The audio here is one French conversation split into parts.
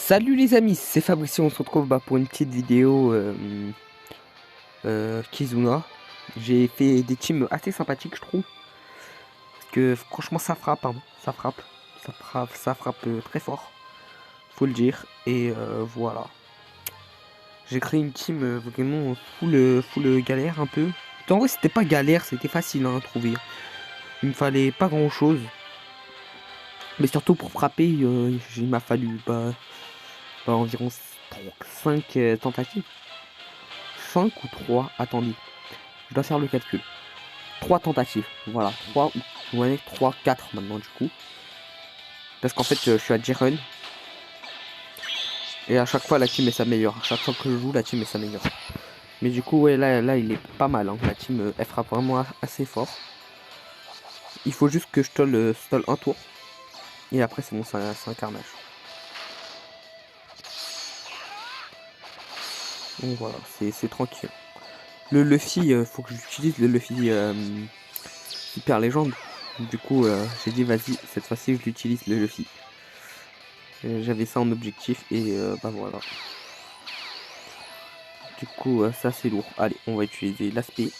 Salut les amis, c'est Fabrice, on se retrouve pour une petite vidéo Kizuna. J'ai fait des teams assez sympathiques je trouve, parce que franchement ça frappe, hein. Ça frappe très fort, faut le dire. Et voilà, j'ai créé une team vraiment full galère un peu. En vrai c'était pas galère, c'était facile hein, à trouver. Il me fallait pas grand chose, mais surtout pour frapper il m'a fallu environ 5 tentatives. 5 ou 3, attendez. Je dois faire le calcul. 3 tentatives. Voilà. 3 ou ouais, 3, 4 maintenant du coup. Parce qu'en fait je suis à J-Run. Et à chaque fois la team s'améliore. À chaque fois que je joue la team s'améliore. Mais du coup ouais là il est pas mal. Hein. La team elle frappe vraiment assez fort. Il faut juste que je stall un tour. Et après c'est bon, c'est un carnage. Donc voilà, c'est tranquille. Le Luffy, faut que j'utilise le Luffy Hyper Légende. Du coup j'ai dit vas-y, cette fois-ci je l'utilise le Luffy. J'avais ça en objectif et bah voilà. Du coup, ça c'est lourd. Allez, on va utiliser l'aspect.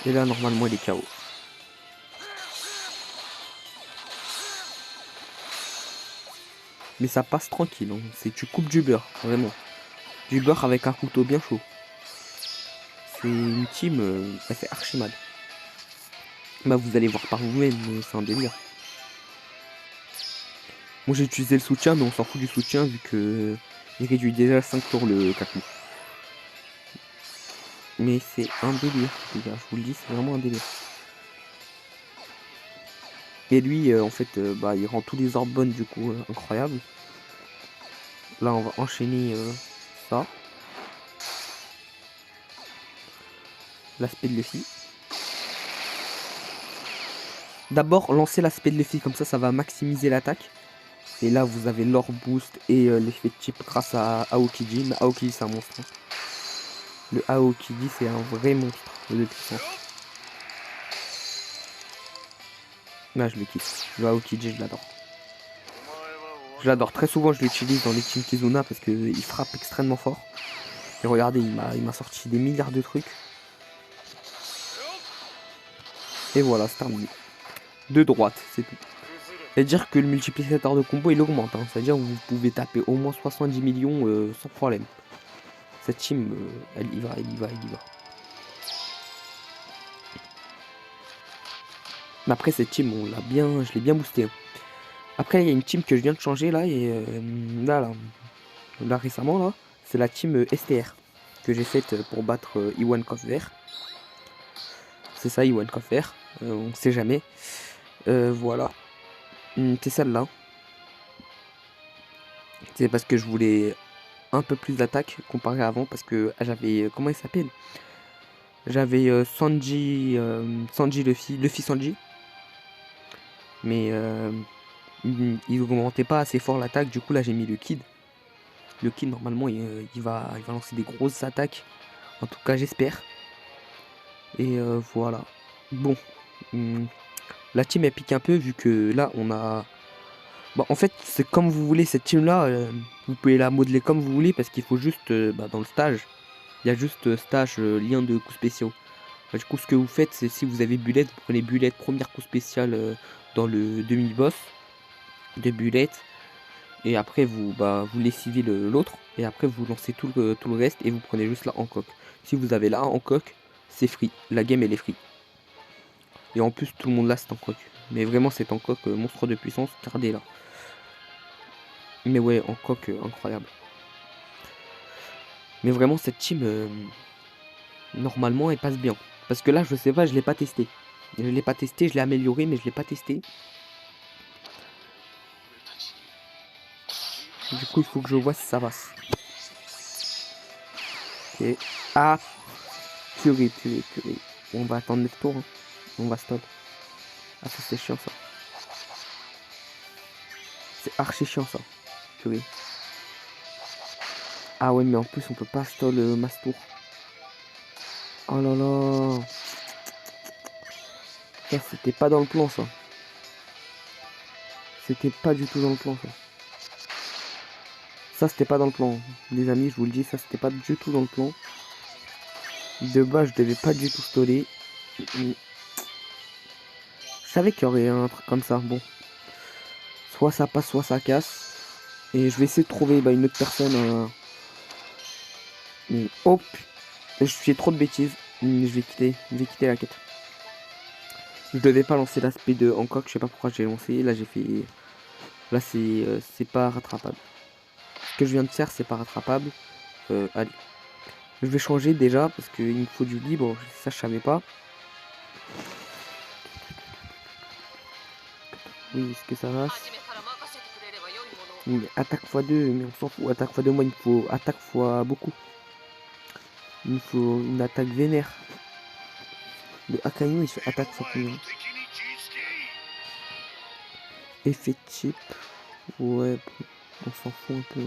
Et là, normalement, il est KO. Mais ça passe tranquille. Hein. C'est tu coupes du beurre, vraiment. Du beurre avec un couteau bien chaud. C'est une team, elle fait archi mal. Bah, vous allez voir par vous-même, mais c'est un délire. Moi, j'ai utilisé le soutien, mais on s'en fout du soutien vu que il réduit déjà 5 tours le Kaku. Mais c'est un délire, les gars. Je vous le dis, c'est vraiment un délire. Et lui, en fait, bah, il rend tous les orbes bonnes, du coup, incroyable. Là, on va enchaîner ça. L'aspect de Luffy. D'abord, lancez l'aspect de Luffy, comme ça va maximiser l'attaque. Et là, vous avez l'or boost et l'effet de type grâce à Aokiji. Mais Aokiji, c'est un monstre. Hein. Le Aokiji, c'est un vrai monstre de puissance. Là, je le kiffe. Le Aokiji, je l'adore. Je l'adore. Très souvent, je l'utilise dans les teams Kizuna parce qu'il frappe extrêmement fort. Et regardez, il m'a sorti des milliards de trucs. Et voilà, c'est terminé. De droite, c'est tout. C'est-à-dire que le multiplicateur de combo il augmente. Hein. C'est-à-dire que vous pouvez taper au moins 70 millions sans problème. Cette team, elle y va, elle y va, elle y va. Mais après cette team, je l'ai bien boosté. Hein. Après il y a une team que je viens de changer là et là récemment là, c'est la team STR que j'ai faite pour battre Iwan Kofver. C'est ça Iwan Kofver, on sait jamais. Voilà, c'est celle-là. C'est parce que je voulais un peu plus d'attaque comparé à avant parce que j'avais comment il s'appelle? J'avais Sanji Luffy Sanji. Mais il augmentait pas assez fort l'attaque, du coup là j'ai mis le Kid. Le Kid normalement il va lancer des grosses attaques. En tout cas j'espère. Et voilà. Bon. La team elle pique un peu vu que là on a. Bon en fait c'est comme vous voulez cette team là. Vous pouvez la modeler comme vous voulez parce qu'il faut juste dans le stage. Il y a juste stage lien de coups spéciaux. Du coup, ce que vous faites, c'est si vous avez Bullet, vous prenez Bullet, premier coup spécial dans le demi-boss de Bullet. Et après, vous lessivez l'autre. Et après, vous lancez tout le reste et vous prenez juste la Hancock. Si vous avez la Hancock, c'est free. La game, elle est free. Et en plus, tout le monde l'a cette Hancock. Mais vraiment, cette Hancock, monstre de puissance, gardez-la. Mais ouais, Hancock, incroyable. Mais vraiment, cette team, normalement, elle passe bien. Parce que là, je sais pas, je l'ai pas testé. Je l'ai pas testé, je l'ai amélioré, mais je l'ai pas testé. Du coup, il faut que je vois si ça passe. Ok. Ah, purée. On va attendre 9 tours. Hein. On va stop. Ah, ça c'est chiant ça. C'est archi chiant ça. Purée. Ah ouais, mais en plus, on peut pas stall mass tour. Oh là là. Ça, c'était pas dans le plan ça. C'était pas du tout dans le plan ça. Ça, c'était pas dans le plan. Les amis, je vous le dis, ça, c'était pas du tout dans le plan. De base, je devais pas du tout stoller. Je savais qu'il y aurait un truc comme ça. Bon. Soit ça passe, soit ça casse. Et je vais essayer de trouver une autre personne. Hop. Je fais trop de bêtises. Je vais quitter la quête. Je devais pas lancer l'aspect de Hancock. Je sais pas pourquoi j'ai lancé. Là, j'ai fait... Là, c'est pas rattrapable. Ce que je viens de faire, c'est pas rattrapable. Allez. Je vais changer déjà parce qu'il me faut du libre. Ça, je savais pas. Oui, est-ce que ça va? Attaque x2, mais on s'en fout. Attaque x2, moi, il me faut attaque x beaucoup. Il me faut une attaque vénère. Le Akainu, il fait attaque x combien? Effet chip. Ouais, on s'en fout un peu.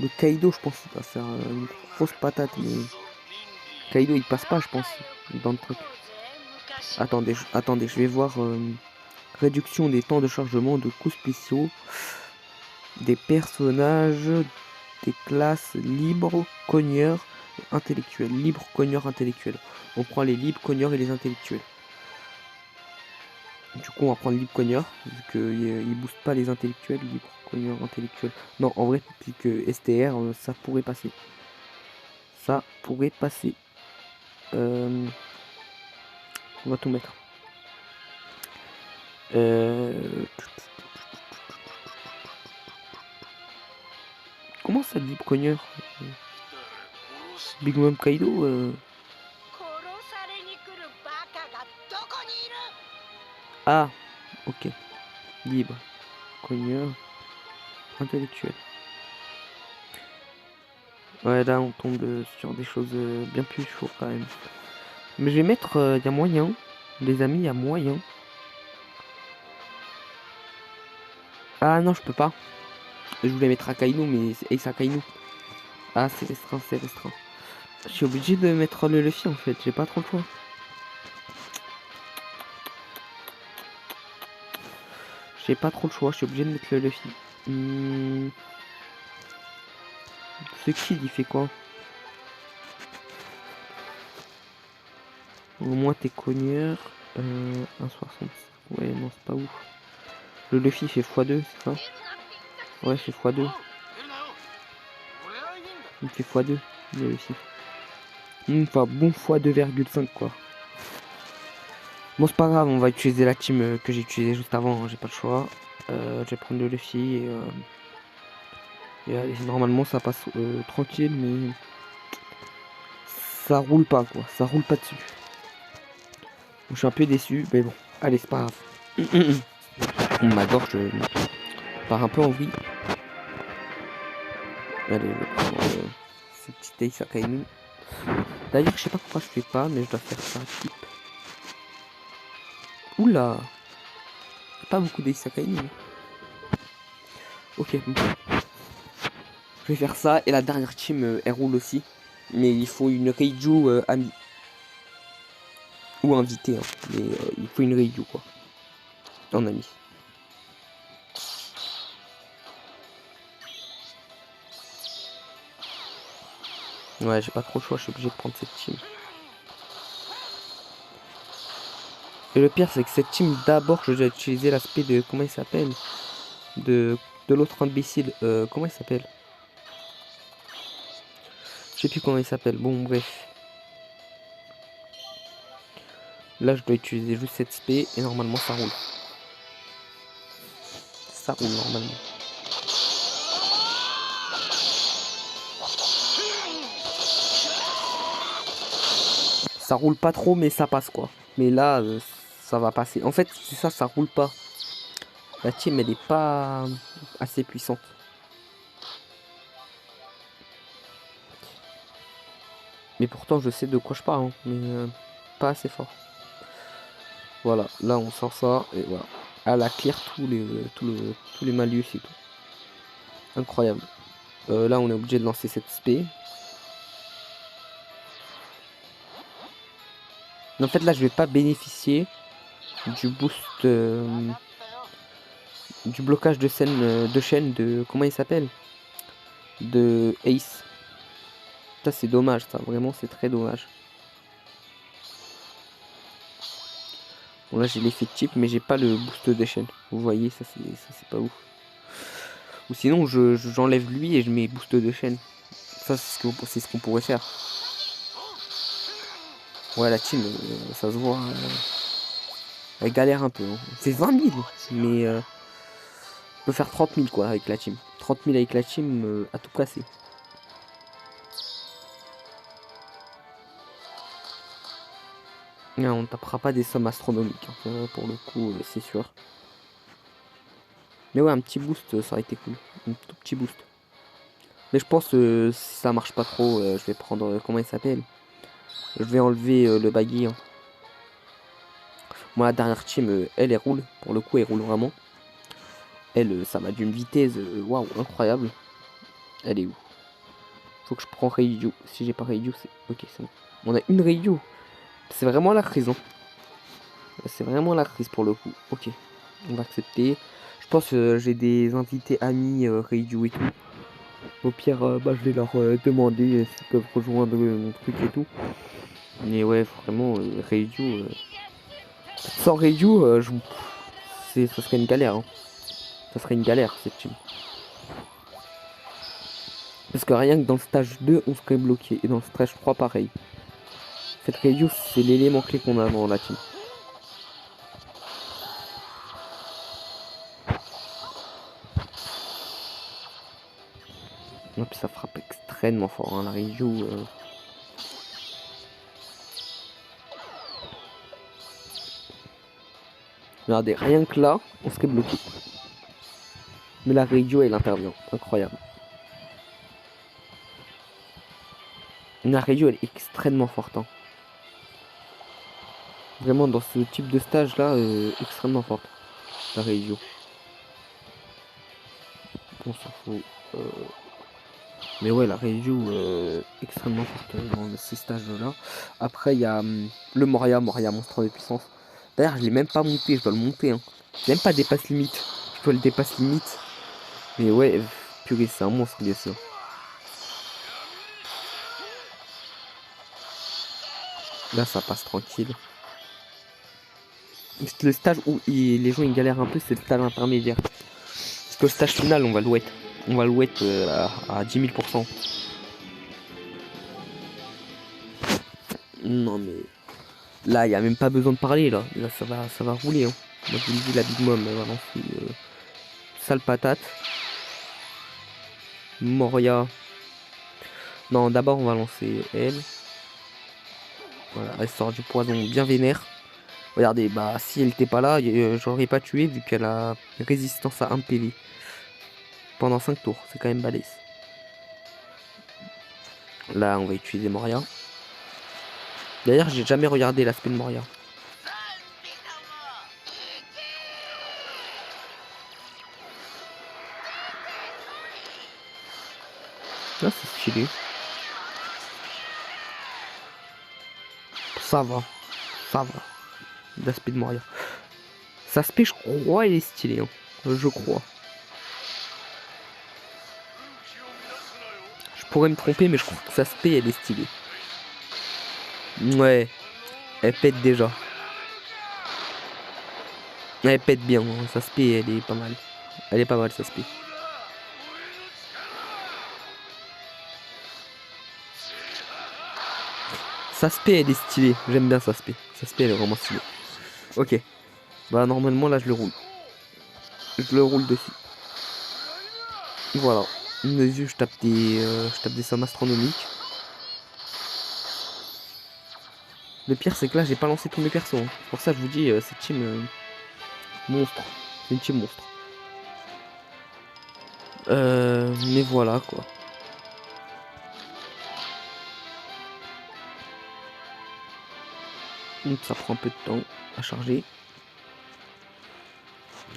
Le Kaido, je pense qu'il va faire une grosse patate, mais... Kaido, il passe pas, je pense, dans le truc. Attendez, je vais voir... réduction des temps de chargement de coups spéciaux. Des personnages... Des classes libres, cogneurs, intellectuels. Libre, cogneurs, intellectuels. On prend les libres, cogneurs et les intellectuels. Du coup, on va prendre libre cogneur, vu qu'il booste pas les intellectuels, libre cogneur intellectuel. Non, en vrai, depuis que STR, ça pourrait passer. Ça pourrait passer. On va tout mettre. Comment ça, libre cogneur? Big Mom Kaido Ah, ok. Libre cogneur intellectuel. Ouais, là, on tombe sur des choses bien plus chaudes quand même. Mais je vais mettre... y a moyen. Les amis, y a moyen. Ah non, je peux pas. Je voulais mettre Akainu, mais c'est Ace Akainu. Ah, c'est restreint, c'est restreint. Je suis obligé de mettre le Luffy en fait, j'ai pas trop le choix. J'ai pas trop le choix, je suis obligé de mettre le Luffy. Ce kid il fait quoi? Au moins t'es cogneur. 1,65. Ouais, non, c'est pas ouf. Le Luffy fait x2, c'est ça? Ouais, c'est x2. Il fait x2, le Luffy. Enfin, bon x2,5 quoi. Bon, c'est pas grave, on va utiliser la team que j'ai utilisée juste avant, hein, j'ai pas le choix. Je vais prendre le Luffy et allez, normalement ça passe tranquille, mais ça roule pas quoi, ça roule pas dessus. Je suis un peu déçu, mais bon, allez, c'est pas grave. Ma gorge part un peu en vrille. Allez, je vais prendre ce petit Ace Akainu. D'ailleurs, je sais pas pourquoi je fais pas, mais je dois faire ça. Type. Oula, pas beaucoup d'Ace Akainu. Ok, bon. Je vais faire ça, et la dernière team, elle roule aussi. Mais il faut une Reiju amie. Ou invité, hein. Mais il faut une Reiju, quoi. En ami. Ouais, j'ai pas trop le choix, je suis obligé de prendre cette team. Et le pire, c'est que cette team, d'abord, je dois utiliser l'aspect de... Comment il s'appelle? De l'autre imbécile. Comment il s'appelle? Je sais plus comment il s'appelle. Bon, bref. Là, je dois utiliser juste cette spé et normalement, ça roule. Ça roule normalement. Ça roule pas trop, mais ça passe quoi. Mais là, ça va passer. En fait, c'est ça, ça roule pas. La team, elle est pas assez puissante. Mais pourtant, je sais de quoi je parle, hein, mais pas assez fort. Voilà, là, on sort ça, et voilà. Elle a clear tous les malus et tout. Incroyable. Là, on est obligé de lancer cette spé. Mais en fait, là, je vais pas bénéficier du boost du blocage de scène de chaîne de comment il s'appelle, de Ace. Ça c'est dommage, ça vraiment c'est très dommage. Bon là j'ai l'effet type mais j'ai pas le boost de chaîne. Vous voyez ça c'est pas ouf. Ou sinon j'enlève lui et je mets boost de chaîne. Ça c'est ce qu'on pourrait faire. Ouais la team ça se voit. Elle galère un peu. Hein. C'est 20 000 mais on peut faire 30 000 quoi avec la team. 30 000 avec la team à tout casser. Non, on ne tapera pas des sommes astronomiques. Hein. Pour le coup c'est sûr. Mais ouais un petit boost ça aurait été cool. Un tout petit boost. Mais je pense si ça marche pas trop je vais prendre comment il s'appelle. Je vais enlever le baggy. Hein. Moi la dernière team elle roule. Pour le coup elle roule vraiment. Elle ça m'a d'une vitesse waouh incroyable. Elle est où? Faut que je prends Reiju. Si j'ai pas Reiju, c'est... Ok, c'est bon. On a une Reiju. C'est vraiment la crise, hein. C'est vraiment la crise pour le coup. Ok, on va accepter. Je pense que j'ai des invités amis Reiju et tout. Au pire, bah, je vais leur demander s'ils peuvent rejoindre mon truc et tout. Mais ouais, vraiment, Reiju... Sans Reiju, ça serait une galère. Hein. Ça serait une galère, cette team. Parce que rien que dans le stage 2, on serait bloqué. Et dans le stage 3, pareil. En fait, Reiju, c'est l'élément clé qu'on a dans la team. Et puis ça frappe extrêmement fort, hein, la Reiju. Regardez, rien que là, on serait bloqué. Mais la Reiju, elle intervient. Incroyable. La Reiju, elle est extrêmement forte. Hein. Vraiment, dans ce type de stage-là, extrêmement forte. La Reiju. On s'en fout. Mais ouais, la Reiju, extrêmement forte dans ces stages-là. Après, il y a le Moria monstre de puissance. D'ailleurs, je l'ai même pas monté, je dois le monter. Hein. Même pas dépasse limite. Je dois le dépasse limite. Mais ouais, purée, c'est un monstre, bien sûr. Là, ça passe tranquille. Le stage où les gens ils galèrent un peu, c'est le stage intermédiaire. Parce que le stage final, on va le wet. On va le wet à 10 000%. Non, mais là, il n'y a même pas besoin de parler. Là, ça va rouler. Hein. Moi, je vous le dis, la Big Mom, elle va lancer sale patate. Moria. Non, d'abord, on va lancer elle. Voilà, elle sort du poison bien vénère. Regardez, bah si elle n'était pas là, j'aurais pas tué vu qu'elle a résistance à 1 PV. Pendant 5 tours, c'est quand même balèze. Là, on va utiliser Moria. D'ailleurs, j'ai jamais regardé l'aspect de Moria. Là, c'est stylé. Ça va. Ça va. L'aspect de Moria. Cet aspect, je crois, il est stylé. Hein. Je crois. Je pourrais me tromper, mais je crois que cet aspect, elle est stylée. Ouais. Elle pète déjà. Elle pète bien. Hein. Cet aspect, elle est pas mal. Elle est pas mal, cet aspect. Saspé elle est stylée, j'aime bien Saspé. Saspé elle est vraiment stylée. Ok. Bah normalement là je le roule. Je le roule dessus. Voilà. Mes yeux je tape des sommes astronomiques. Le pire c'est que là j'ai pas lancé tous mes persos. Hein. Pour ça je vous dis c'est team monstre. C'est une team monstre. Mais voilà quoi. Donc ça prend un peu de temps à charger.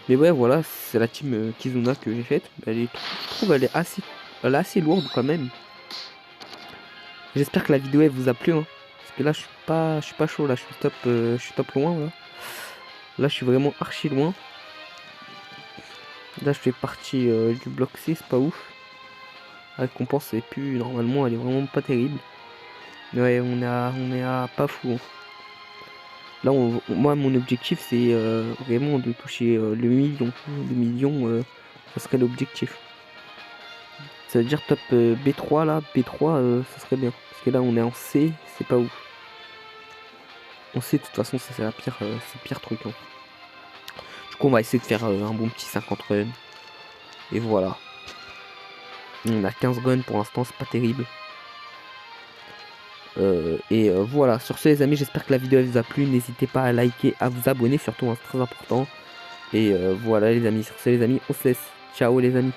Mais ouais voilà, c'est la team Kizuna que j'ai faite. Je trouve elle est assez lourde quand même. J'espère que la vidéo elle vous a plu. Hein. Parce que là je suis pas chaud là, je suis top loin là. Là je suis vraiment archi loin. Là je fais partie du bloc C, c'est pas ouf. La récompense est plus, normalement elle est vraiment pas terrible. Ouais, on est à pas fou, hein. Là, moi, mon objectif, c'est vraiment de toucher le million. Le million, ça serait l'objectif. Ça veut dire top B3, là. B3, ça serait bien. Parce que là, on est en C, c'est pas ouf. En C, de toute façon, ça, c'est c'est le pire truc, hein. Du coup, on va essayer de faire un bon petit 50 runs. Et voilà. On a 15 runs pour l'instant, c'est pas terrible. Voilà, sur ce les amis, j'espère que la vidéo vous a plu. N'hésitez pas à liker, à vous abonner surtout, hein, c'est très important. Et voilà les amis, sur ce les amis, on se laisse. Ciao les amis.